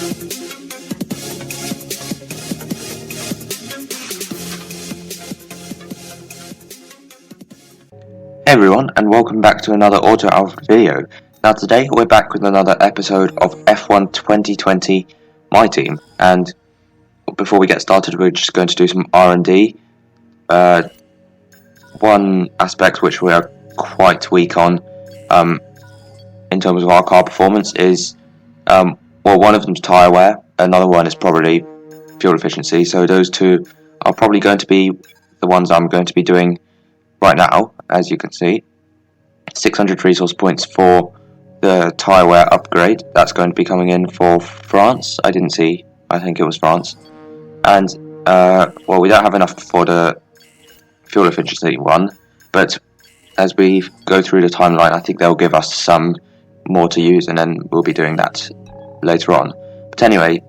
Hey everyone, and welcome back to another Auto Alpha video. Now today we're back with another episode of F1 2020 My Team, and before we get started we're just going to do some R&D. One aspect which we are quite weak on in terms of our car performance is, one of them's tyre wear, another one is probably fuel efficiency, so those two are probably going to be the ones I'm going to be doing right now. As you can see, 600 resource points for the tyre wear upgrade. That's going to be coming in for France. I think it was France. And we don't have enough for the fuel efficiency one, but as we go through the timeline, I think they'll give us some more to use, and then we'll be doing that later on. But anyway,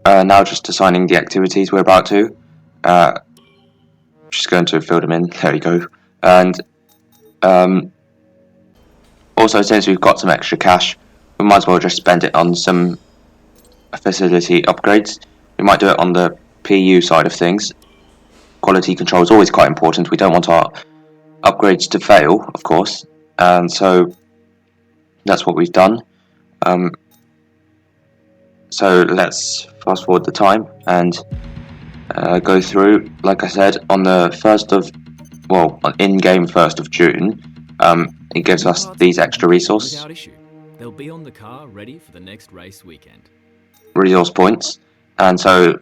now just assigning the activities we're about to. Just going to fill them in. There we go. And also, since we've got some extra cash, we might as well just spend it on some facility upgrades. We might do it on the PU side of things. Quality control is always quite important. We don't want our upgrades to fail, of course, and so that's what we've done. So let's fast forward the time and go through. Like I said, on the in-game 1st of June, it gives us these extra resource. They'll be on the car ready for the next race weekend. Resource points, and so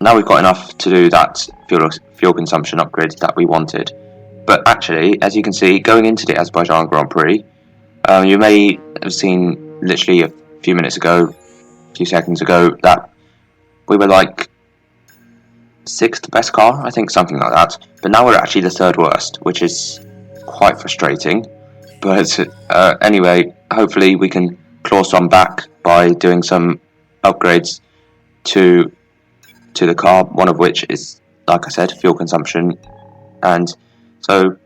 now we've got enough to do that fuel consumption upgrade that we wanted. But actually, as you can see, going into the Azerbaijan Grand Prix, you may have seen literally a few seconds ago, that we were like 6th best car, I think, something like that. But now we're actually the 3rd worst, which is quite frustrating. But anyway, hopefully we can claw some back by doing some upgrades to the car, one of which is, like I said, fuel consumption. And so,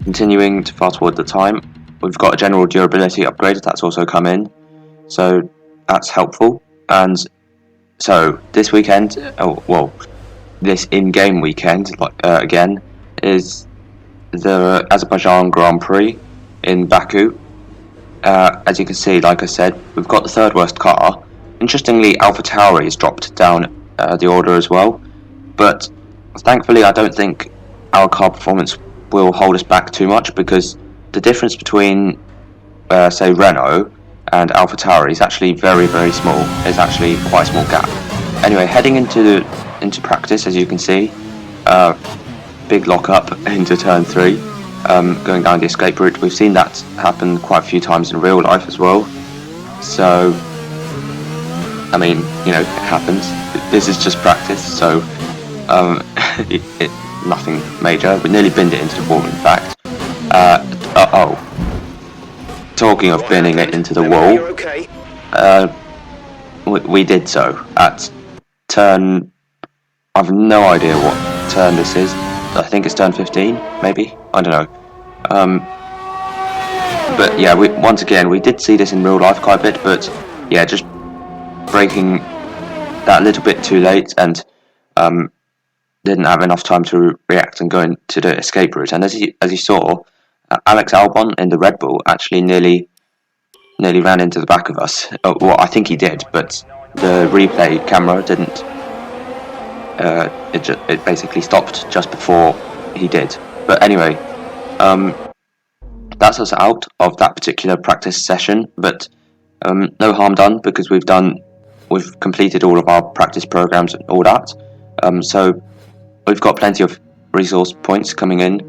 continuing to fast forward the time, we've got a general durability upgrade that's also come in, so that's helpful. And so this weekend, this in-game weekend, again, is the Azerbaijan Grand Prix in Baku. As you can see, like I said, we've got the 3rd worst car. Interestingly, AlphaTauri has dropped down the order as well, but thankfully I don't think our car performance will hold us back too much, because the difference between say Renault and AlphaTauri is actually very, very small. It's actually quite a small gap. Anyway, heading into practice, as you can see, big lock up into turn 3, going down the escape route. We've seen that happen quite a few times in real life as well, so I mean, it happens. This is just practice, so nothing major. We nearly binned it into the wall, in fact. Talking of binning it into the wall, we did so at turn, I have no idea what turn this is. I think it's turn 15, maybe? I don't know. But yeah, once again, we did see this in real life quite a bit, but yeah, just braking that little bit too late, and didn't have enough time to react and go into the escape route. And as you saw, Alex Albon in the Red Bull actually nearly ran into the back of us. Well, I think he did, but the replay camera didn't. It basically stopped just before he did. But anyway, that's us out of that particular practice session. But no harm done, because we've completed all of our practice programs and all that. So we've got plenty of resource points coming in.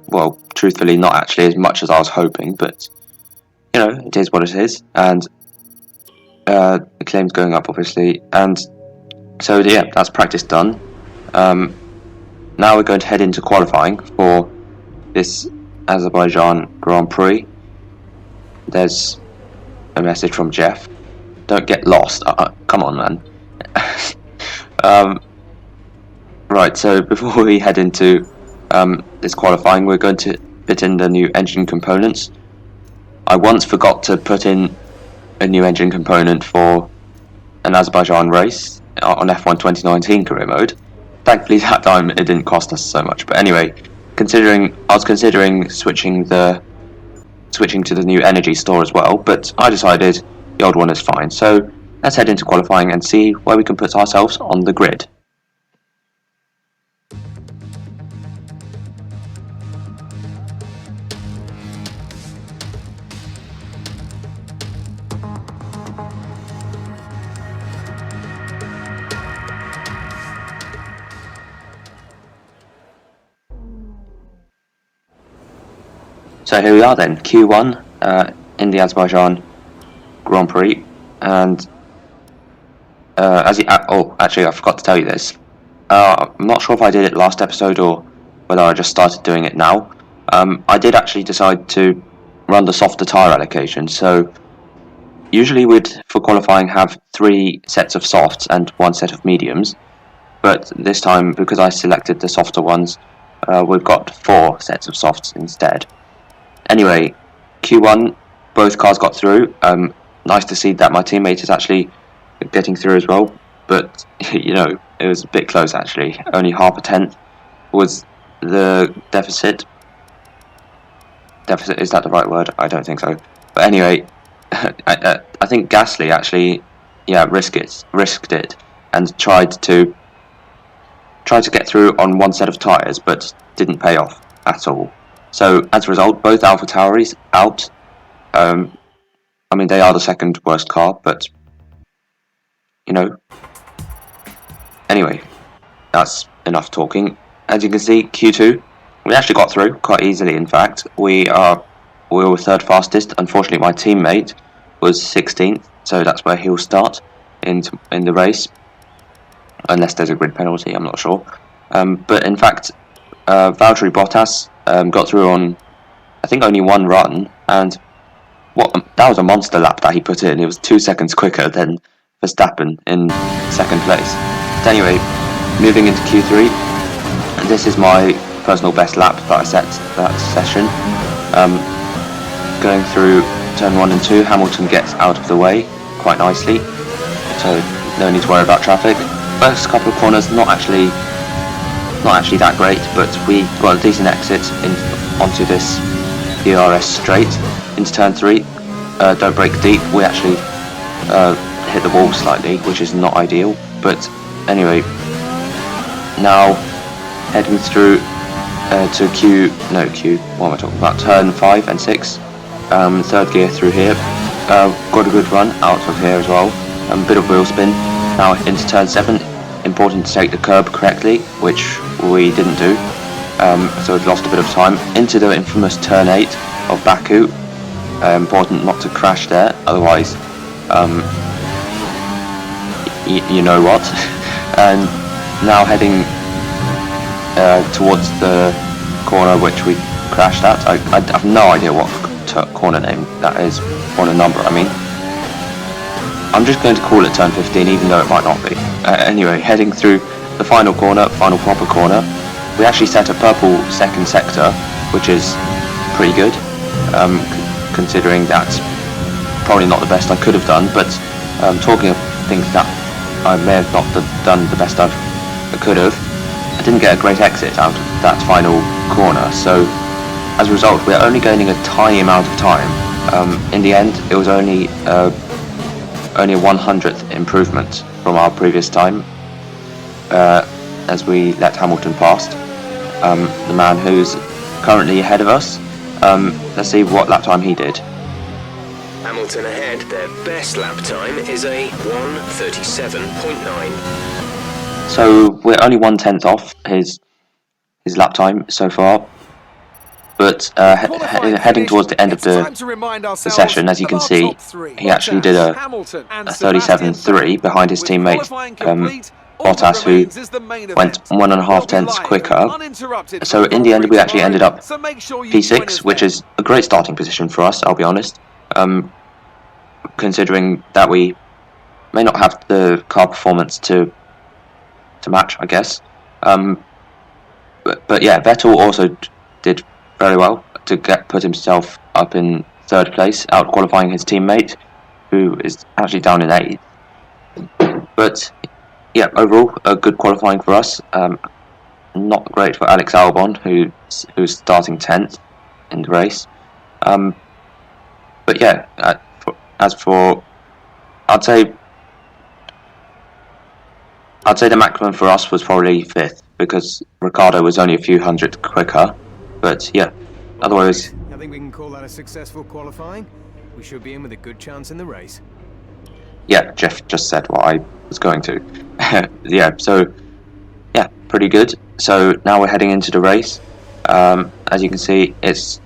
Well, truthfully, not actually as much as I was hoping, but it is what it is. And the claim's going up, obviously. And so yeah, that's practice done. Now we're going to head into qualifying for this Azerbaijan Grand Prix. There's a message from Jeff. Don't get lost. Come on, man. Right, so before we head into this qualifying, we're going to fit in the new engine components. I once forgot to put in a new engine component for an Azerbaijan race on F1 2019 career mode. Thankfully, that time it didn't cost us so much. But anyway, I was considering switching to the new energy store as well, but I decided the old one is fine. So let's head into qualifying and see where we can put ourselves on the grid. So here we are then, Q1 in the Azerbaijan Grand Prix, and actually I forgot to tell you this. I'm not sure if I did it last episode or whether I just started doing it now. I did actually decide to run the softer tyre allocation, so usually we'd, for qualifying, have 3 sets of softs and 1 set of mediums, but this time, because I selected the softer ones, we've got 4 sets of softs instead. Anyway, Q1, both cars got through. Nice to see that my teammate is actually getting through as well, but you know, it was a bit close actually. Only half a tenth was the deficit. Deficit, is that the right word? I don't think so. But anyway, I think Gasly actually, risked it and tried to get through on 1 set of tyres, but didn't pay off at all. So as a result, both AlphaTauris out. I mean, they are the second worst car, but you know. Anyway, that's enough talking. As you can see, Q2, we actually got through quite easily. In fact, we were third fastest. Unfortunately, my teammate was 16th, so that's where he'll start in the race, unless there's a grid penalty. I'm not sure. But in fact, Valtteri Bottas got through on, I think, only 1 run, and that was a monster lap that he put in. It was 2 seconds quicker than Verstappen in 2nd place. But anyway, moving into Q3, and this is my personal best lap that I set that session. Going through turn 1 and 2, Hamilton gets out of the way quite nicely, so no need to worry about traffic. First couple of corners, not actually that great, but we got a decent exit onto this DRS straight into turn 3. Don't break deep. We actually hit the wall slightly, which is not ideal, but anyway, now heading through to what am I talking about, turn 5 and 6, 3rd gear through here. Got a good run out of here as well, a bit of wheel spin. Now into turn 7, important to take the curb correctly, which we didn't do, so we've lost a bit of time. Into the infamous turn 8 of Baku, important not to crash there, otherwise you know what. And now heading towards the corner which we crashed at. I have no idea what corner name that is, corner number I mean. I'm just going to call it turn 15, even though it might not be. Anyway, heading through the final proper corner, we actually set a purple 2nd sector, which is pretty good, considering that's probably not the best I could have done, but talking of things that I may have not done the best I could have, I didn't get a great exit out of that final corner, so as a result we're only gaining a tiny amount of time. In the end, it was only a 100th improvement from our previous time, as we let Hamilton past, the man who's currently ahead of us. Let's see what lap time he did. Hamilton ahead, their best lap time is a 1:37.9. So we're only 1/10 off his lap time so far, but heading towards the end of the session, as you can see, he actually did a 37.3 behind his teammate Bottas, who went 1.5 tenths quicker. So in the end, we actually ended up P6, which is a great starting position for us, I'll be honest, considering that we may not have the car performance to match, I guess. But yeah, Vettel also did very well to put himself up in 3rd place, out qualifying his teammate. who is actually down in 8th. But yeah, overall a good qualifying for us. Not great for Alex Albon, who's starting 10th in the race. But yeah, I'd say the maximum for us was probably 5th, because Ricciardo was only a few hundred quicker. But yeah, otherwise, I think we can call that a successful qualifying. We should be in with a good chance in the race. yeah, Jeff just said what I was going to. Yeah, so yeah, pretty good. So now we're heading into the race. As you can see, it's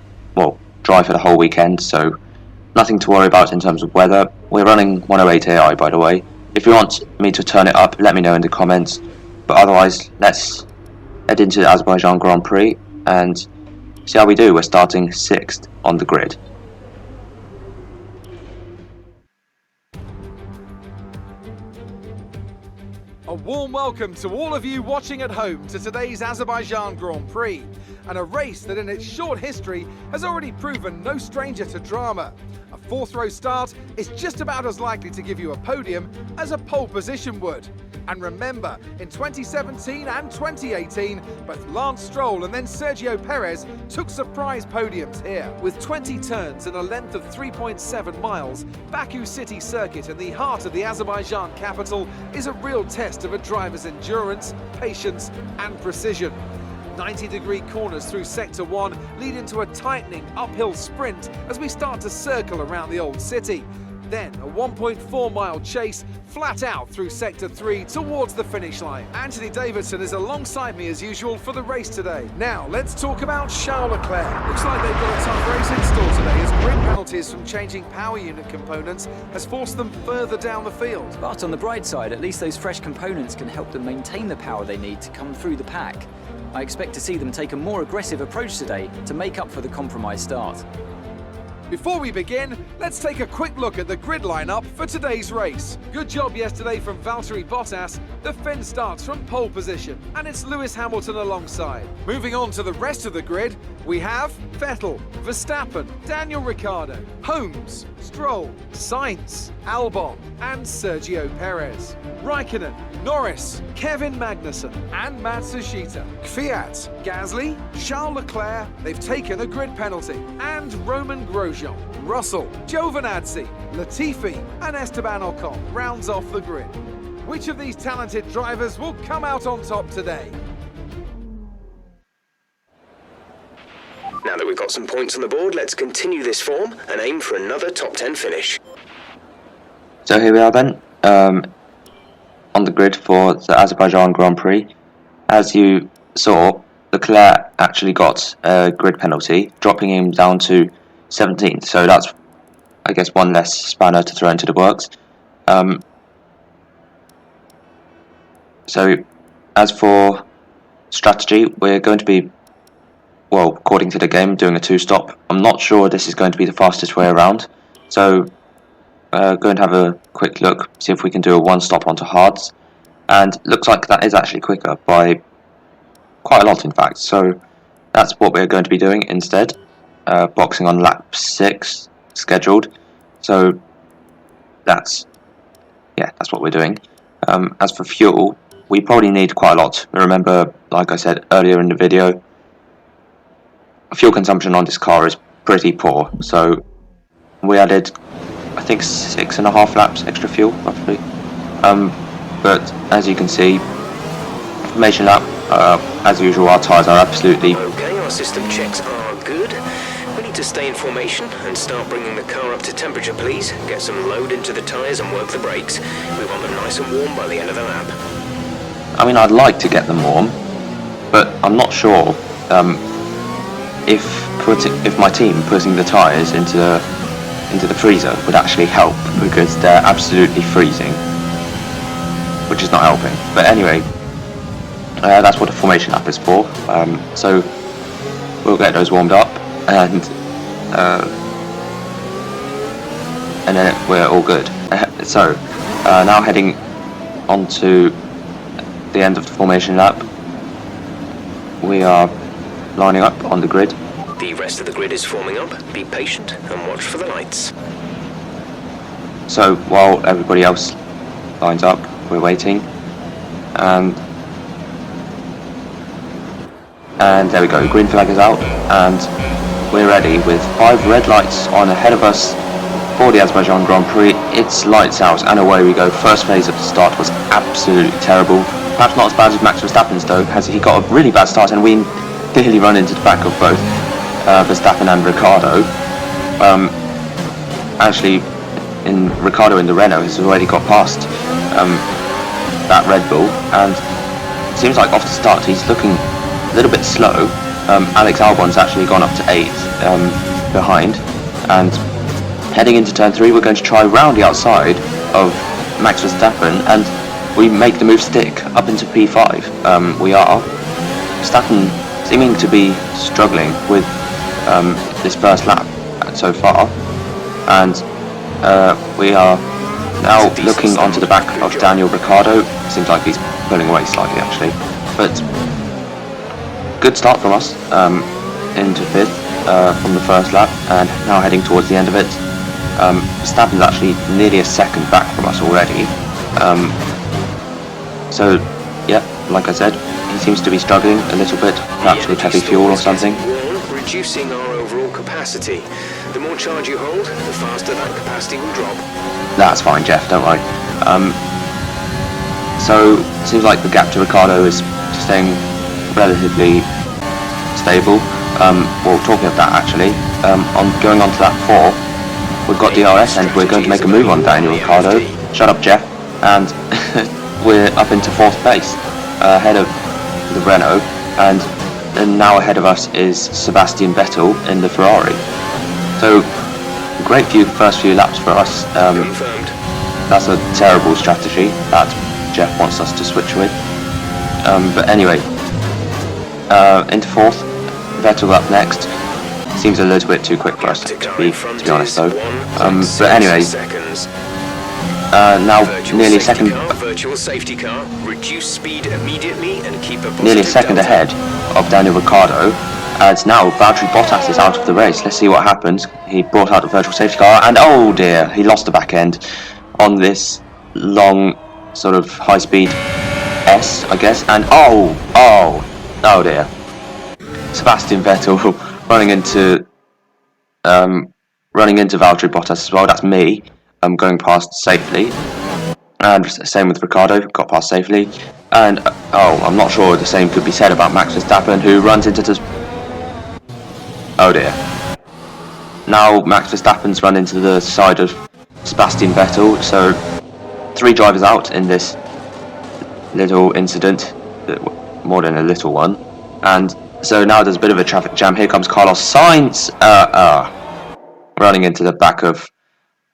dry for the whole weekend, so nothing to worry about in terms of weather. We're running 108 AI, by the way. If you want me to turn it up, let me know in the comments. But otherwise, let's head into the Azerbaijan Grand Prix and see how we do. We're starting 6th on the grid. A warm welcome to all of you watching at home to today's Azerbaijan Grand Prix, and a race that in its short history has already proven no stranger to drama. A 4th row start is just about as likely to give you a podium as a pole position would. And remember, in 2017 and 2018, both Lance Stroll and then Sergio Perez took surprise podiums here. With 20 turns and a length of 3.7 miles, Baku city circuit in the heart of the Azerbaijan capital is a real test of a driver's endurance, patience and precision. 90-degree corners through Sector 1 lead into a tightening uphill sprint as we start to circle around the old city. Then a 1.4-mile chase flat out through Sector 3 towards the finish line. Anthony Davidson is alongside me as usual for the race today. Now let's talk about Charles Leclerc. Looks like they've got a tough race in store today as grid penalties from changing power unit components has forced them further down the field. But on the bright side, at least those fresh components can help them maintain the power they need to come through the pack. I expect to see them take a more aggressive approach today to make up for the compromised start. Before we begin, let's take a quick look at the grid lineup for today's race. Good job yesterday from Valtteri Bottas. The Finn starts from pole position, and it's Lewis Hamilton alongside. Moving on to the rest of the grid, we have Vettel, Verstappen, Daniel Ricciardo, Holmes, Stroll, Sainz, Albon, and Sergio Perez. Raikkonen, Norris, Kevin Magnussen, and Matsushita. Kvyat, Gasly, Charles Leclerc, they've taken a grid penalty, and Roman Grosjean. Russell, Giovinazzi, Latifi, and Esteban Ocon rounds off the grid. Which of these talented drivers will come out on top today? Now that we've got some points on the board, let's continue this form and aim for another top 10 finish. So here we are then, on the grid for the Azerbaijan Grand Prix. As you saw, Leclerc actually got a grid penalty, dropping him down to 17th. So that's, I guess, one less spanner to throw into the works. So as for strategy, we're going to be, according to the game, doing a 2-stop. I'm not sure this is going to be the fastest way around. So go and have a quick look, see if we can do a 1-stop onto hards. And looks like that is actually quicker by quite a lot, in fact. So that's what we're going to be doing instead. Boxing on lap 6 scheduled. So that's what we're doing. As for fuel, we probably need quite a lot. Remember, like I said earlier in the video, fuel consumption on this car is pretty poor. So we added, I think, 6.5 laps extra fuel, roughly. But as you can see, formation lap, as usual, our tyres are absolutely... Okay, our system checks are good. We need to stay in formation and start bringing the car up to temperature, please. Get some load into the tyres and work the brakes. We want them nice and warm by the end of the lap. I mean, I'd like to get them warm, but I'm not sure if my team putting the tyres into the freezer would actually help, because they're absolutely freezing, which is not helping. But anyway, that's what the formation lap is for. So we'll get those warmed up, and then we're all good. So now heading on to the end of the formation lap, we are lining up on the grid. The rest of the grid is forming up. Be patient and watch for the lights. So while everybody else lines up, we're waiting, and there we go, green flag is out, and we're ready with 5 red lights on ahead of us for the Azerbaijan Grand Prix. It's lights out and away we go. First phase at the start was absolutely terrible. Perhaps not as bad as Max Verstappen's though, as he got a really bad start and we clearly run into the back of both Verstappen and Ricciardo. Actually, Ricciardo in the Renault has already got past that Red Bull, and it seems like off the start he's looking a little bit slow. Alex Albon's actually gone up to 8 behind, and heading into turn 3 we're going to try round the outside of Max Verstappen, and we make the move stick up into P5. We are. Verstappen seeming to be struggling with this first lap so far, and we are now looking onto the back of Daniel Ricciardo. Seems like he's pulling away slightly actually, but good start from us into 5th from the first lap, and now heading towards the end of it. Verstappen's actually nearly a second back from us already. So yeah, like I said, he seems to be struggling a little bit, perhaps with heavy fuel or something. Reducing our overall capacity. The more charge you hold, the faster that capacity will drop. That's fine, Jeff, don't worry. So it seems like the gap to Ricciardo is staying relatively stable. Well, talking of that actually, going on to lap 4, we've got DRS and we're going to make a move on Daniel Ricciardo. Shut up, Jeff. And we're up into 4th place, ahead of the Renault, and now ahead of us is Sebastian Vettel in the Ferrari. So great first few laps for us. That's a terrible strategy that Jeff wants us to switch with. But anyway, into 4th, Vettel up next. Seems a little bit too quick for us to be honest though. But anyway, now nearly a second. Virtual safety car. Reduce speed immediately and keep a nearly a second ahead of Daniel Ricciardo. And now Valtteri Bottas is out of the race. Let's see what happens. He brought out the virtual safety car, and oh dear, he lost the back end on this long sort of high-speed S, I guess. And oh dear, Sebastian Vettel running into Valtteri Bottas as well. That's me. I'm going past safely, and same with Ricciardo, got past safely. And I'm not sure the same could be said about Max Verstappen, who runs into this. Oh dear. Now Max Verstappen's run into the side of Sebastian Vettel, so 3 drivers out in this little incident, more than a little one. And so now there's a bit of a traffic jam. Here comes Carlos Sainz, running into the back of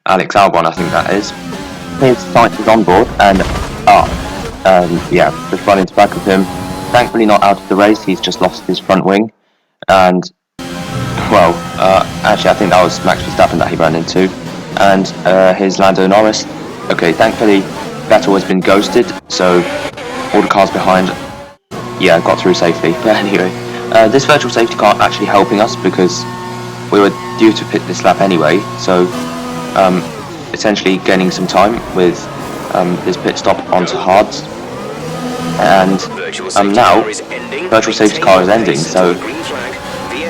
Alex Albon, I think that is. Here's Sainz is on board, and yeah, just run into the back of him. Thankfully not out of the race, he's just lost his front wing. And, well, actually I think that was Max Verstappen that he ran into. And here's Lando Norris. Okay, thankfully Vettel has been ghosted, so all the cars behind, yeah, got through safely. But anyway, this virtual safety car actually helping us because we were due to pit this lap anyway, so essentially gaining some time with this pit stop onto hards. And now virtual safety car is ending, so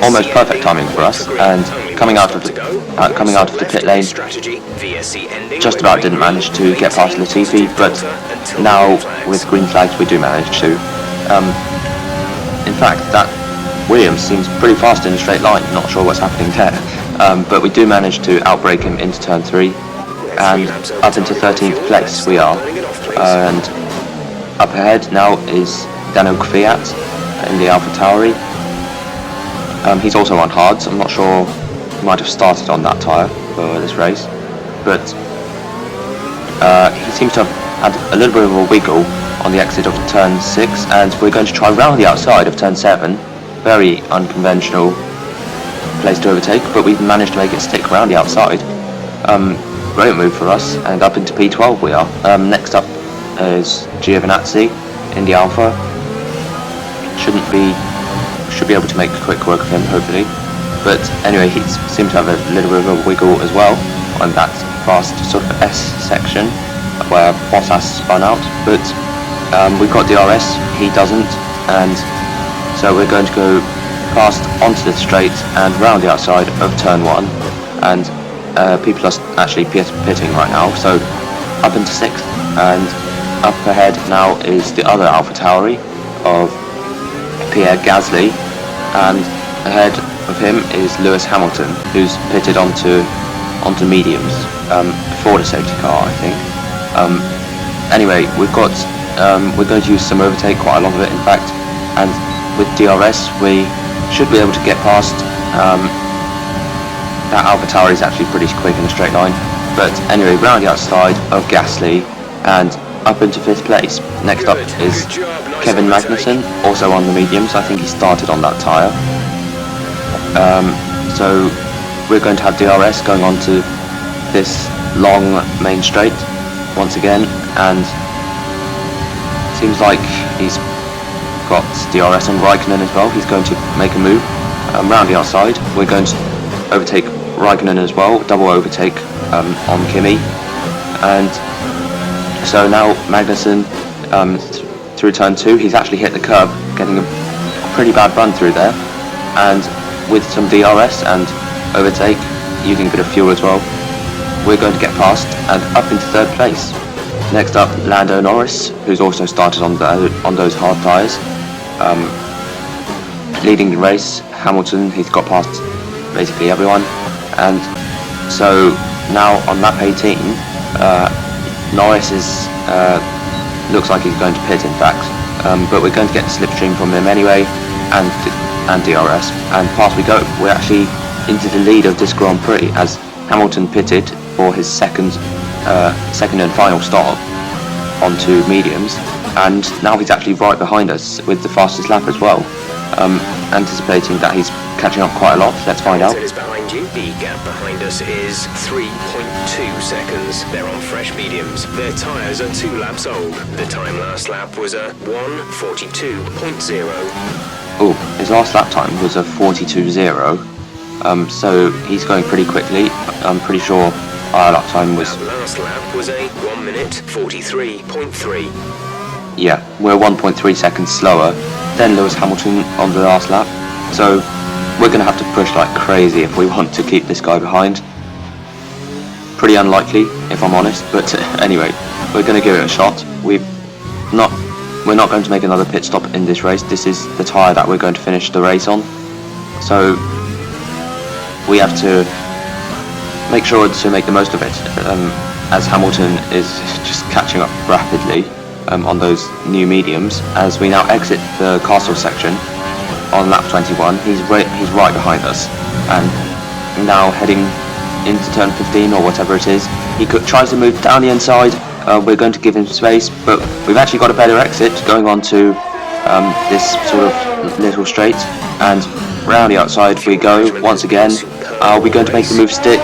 almost perfect timing for us. And coming out of the pit lane, just about didn't manage to get past Latifi, but now with green flags we do manage to. In fact, that Williams seems pretty fast in a straight line, not sure what's happening there. But we do manage to outbrake him into turn 3, and up into 13th place we are. And up ahead now is Daniel Kvyat in the AlphaTauri. He's also on hards. I'm not sure, he might have started on that tyre for this race, but he seems to have had a little bit of a wiggle on the exit of turn 6, and we're going to try round the outside of turn 7. Very unconventional place to overtake, but we've managed to make it stick around the outside. Great move for us, and up into P12 we are. Next up is Giovinazzi in the Alpha. Should be able to make quick work of him, hopefully. But anyway, he seemed to have a little bit of a wiggle as well on that past sort of S section where Bottas spun out, but we've got DRS, he doesn't, and so we're going to go past onto the straight and round the outside of turn 1, and people are actually pitting right now, so up into 6th, and up ahead now is the other AlphaTauri of Pierre Gasly, and ahead of him is Lewis Hamilton, who's pitted onto mediums before the safety car, I think. Anyway, we're going to use some overtake, quite a lot of it in fact, and with DRS we should be able to get past. That AlphaTauri is actually pretty quick in a straight line, but anyway, round the outside of Gasly and up into 5th place. Next up is Kevin Magnussen, also on the mediums. I think he started on that tyre. So we're going to have DRS going on to this long main straight once again, and seems like he's got DRS on Raikkonen as well. He's going to make a move round the outside. We're going to overtake Raikkonen as well, double overtake on Kimi, and so now Magnussen through turn 2, he's actually hit the curb, getting a pretty bad run through there, and with some DRS and overtake, using a bit of fuel as well, we're going to get past and up into 3rd place. Next up, Lando Norris, who's also started on those hard tyres, leading the race. Hamilton, he's got past basically everyone, and so now on lap 18, Norris is looks like he's going to pit in fact, but we're going to get the slipstream from him anyway, and DRS, and past we go. We're actually into the lead of this Grand Prix as Hamilton pitted for his second and final stop onto mediums, and now he's actually right behind us with the fastest lap as well, anticipating that he's catching up quite a lot. Let's find out. Is behind you. The gap behind us is 3.2 seconds. They're on fresh mediums. Their tyres are 2 laps old. The time last lap was a 1:42.0. Oh, his last lap time was a 42.0. So he's going pretty quickly. I'm pretty sure our lap time was... That last lap was a 1 minute 43.3. Yeah, we're 1.3 seconds slower than Lewis Hamilton on the last lap. So we're going to have to push like crazy if we want to keep this guy behind. Pretty unlikely, if I'm honest, but anyway, we're going to give it a shot. We're not going to make another pit stop in this race. This is the tyre that we're going to finish the race on. So we have to make sure to make the most of it, as Hamilton is just catching up rapidly on those new mediums. As we now exit the castle section on lap 21, he's right behind us, and now heading into turn 15 or whatever it is. He tries to move down the inside. We're going to give him space, but we've actually got a better exit going on to this sort of little straight, and round the outside we go once again. Are we going to make the move stick?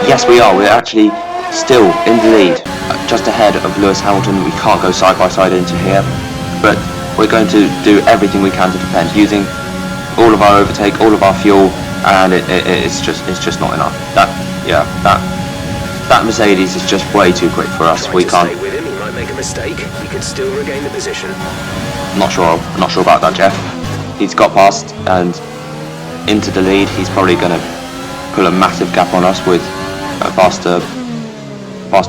Yes, we are. We're actually still in the lead, just ahead of Lewis Hamilton. We can't go side by side into here, but we're going to do everything we can to defend, using all of our overtake, all of our fuel, and it's just not enough. That Mercedes is just way too quick for us. We can't. Stay with him. He might make a mistake. We can still regain the position. Not sure about that, Jeff. He's got past and into the lead. He's probably going to pull a massive gap on us with a faster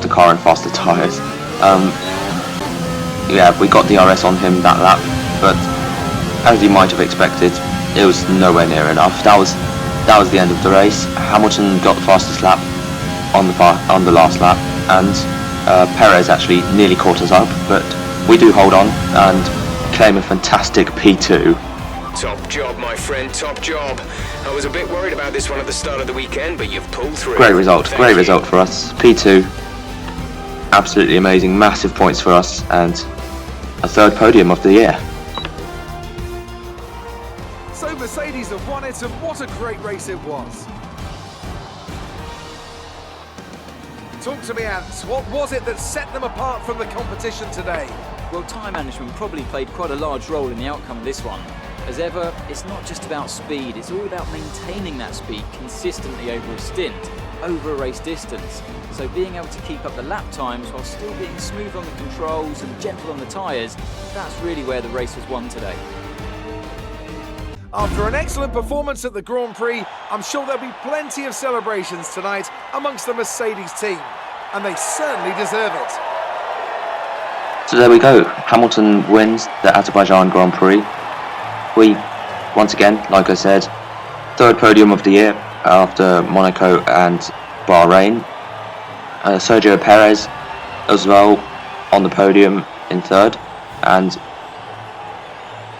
car and faster tyres. Yeah, we got DRS on him that lap, but as you might have expected, it was nowhere near enough. That was the end of the race. Hamilton got the fastest lap on the last lap, and Perez actually nearly caught us up, but we do hold on and claim a fantastic P2. Top job, my friend, top job. I was a bit worried about this one at the start of the weekend, but you've pulled through. Great result for us. P2, absolutely amazing, massive points for us, and a 3rd podium of the year. So Mercedes have won it, and what a great race it was. Talk to me, Ants. What was it that set them apart from the competition today? Well, tyre management probably played quite a large role in the outcome of this one. As ever, it's not just about speed, it's all about maintaining that speed consistently over a stint. over a race distance. So being able to keep up the lap times while still being smooth on the controls and gentle on the tyres, that's really where the race was won today. After an excellent performance at the Grand Prix, I'm sure there'll be plenty of celebrations tonight amongst the Mercedes team, and they certainly deserve it. So there we go, Hamilton wins the Azerbaijan Grand Prix. We, once again, like I said, third podium of the year after Monaco and Bahrain. Sergio Perez as well on the podium in third, and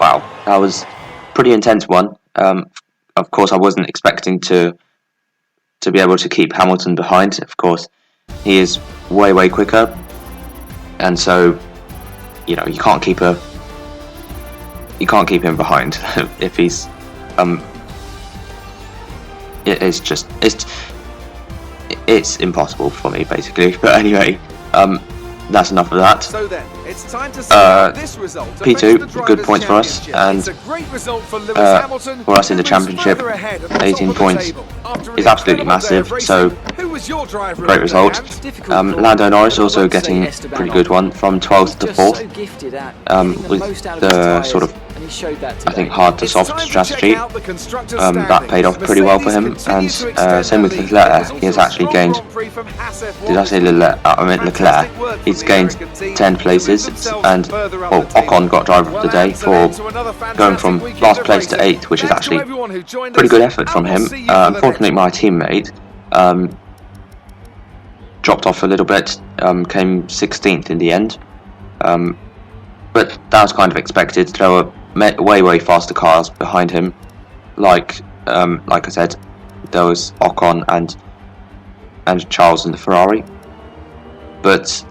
wow, that was a pretty intense one. Of course, I wasn't expecting to be able to keep Hamilton behind. Of course, he is way quicker, and so you know you can't keep him behind if he's it's impossible for me basically. But anyway, that's enough of that. So then, it's time to see how this result affects the P2, good Drivers' points for us, Championship. and It's a great result for Lewis Hamilton, for us in the who moves championship, further ahead at the top 18 of the points table. After an is absolutely incredible day of massive, racing, so who was your driver of great the result. day, Hans? Difficult call, Lando Norris but also I would say getting a Esteban pretty good one from 12th to Just 4th, so gifted at getting the with most out of the his tyres, sort of, and he showed that I today. think, hard to It's soft time to strategy. check out the constructors' That paid off pretty well for him, standings. and Mercedes continue to extend same with their lead. Leclerc. There was He has also a actually strong gained, Grand Prix from Haas F1 did I say this Leclerc? I meant Leclerc. Fantastic work He's from the gained American team 10 to places, move themselves and further up well, the table. Ocon got driver of the day And for into another fantastic going from weekend last of place to racing. 8th, which is Thanks to actually everyone who joined pretty us, good effort from and we'll him. see you for the Unfortunately, my teammate dropped off a little bit, came 16th in the end, but that was kind of expected. There were way faster cars behind him, like I said, there was Ocon and Charles in the Ferrari. But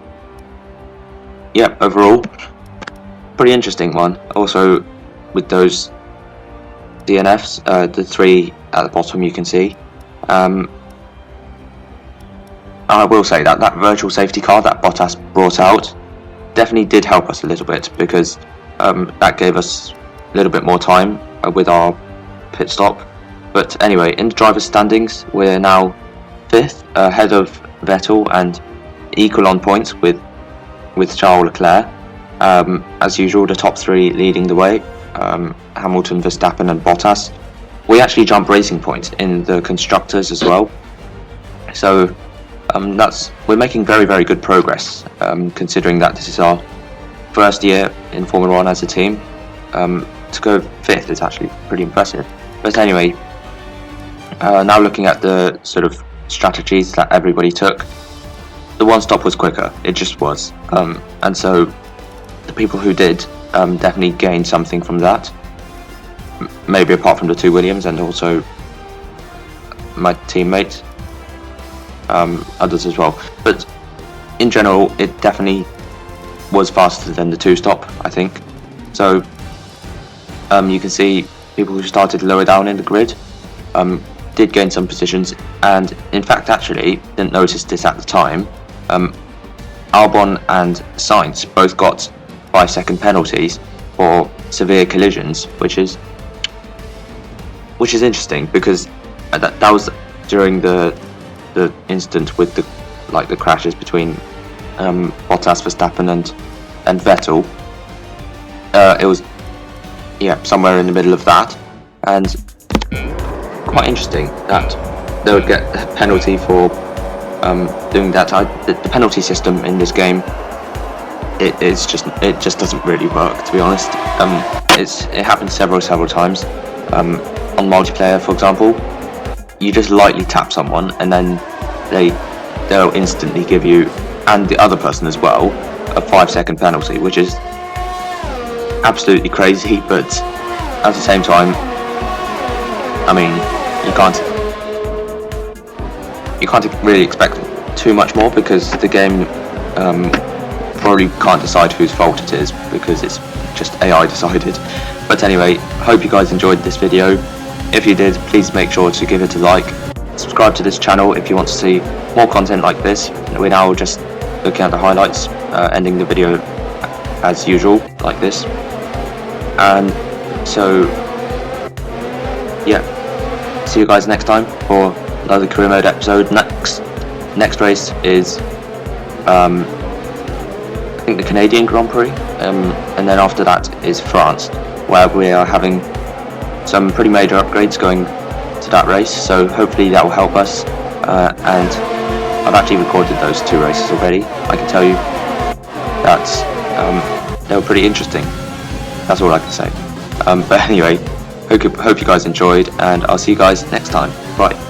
yeah, overall, pretty interesting one. Also, with those DNFs, the 3 at the bottom you can see. I will say that virtual safety car that Bottas brought out definitely did help us a little bit, because that gave us a little bit more time with our pit stop. But anyway, in the drivers' standings, we're now 5th, ahead of Vettel and equal on points with Charles Leclerc. As usual, the top 3 leading the way, Hamilton, Verstappen and Bottas. We actually jumped racing points in the constructors as well. So we're making very good progress, considering that this is our first year in Formula 1 as a team. To go 5th is actually pretty impressive. But anyway, now looking at the sort of strategies that everybody took, the one stop was quicker. It just was, and so the people who did definitely gained something from that. Maybe apart from the 2 Williams and also my teammate, others as well. But in general, it definitely was faster than the 2 stop, I think. So you can see people who started lower down in the grid did gain some positions, and in fact actually didn't notice this at the time, Albon and Sainz both got 5-second penalties for severe collisions, which is interesting, because that was during the incident with the crashes between Bottas, Verstappen and Vettel. It was somewhere in the middle of that, and quite interesting that they would get a penalty for doing that. The penalty system in this game, it just doesn't really work, to be honest. It happens several times. On multiplayer, for example, you just lightly tap someone and then they'll instantly give you, and the other person as well, a 5-second penalty, which is absolutely crazy. But at the same time, I mean, you can't really expect too much more, because the game probably can't decide whose fault it is, because it's just AI decided. But anyway, hope you guys enjoyed this video. If you did, please make sure to give it a like. Subscribe to this channel if you want to see more content like this. We're now just looking at the highlights, ending the video as usual, like this. And so, yeah, see you guys next time for another career mode episode. Next race is I think the Canadian Grand Prix, and then after that is France, where we are having some pretty major upgrades going to that race, so hopefully that will help us, and I've actually recorded those 2 races already. I can tell you that they were pretty interesting. That's all I can say. But anyway, hope you guys enjoyed, and I'll see you guys next time. Bye.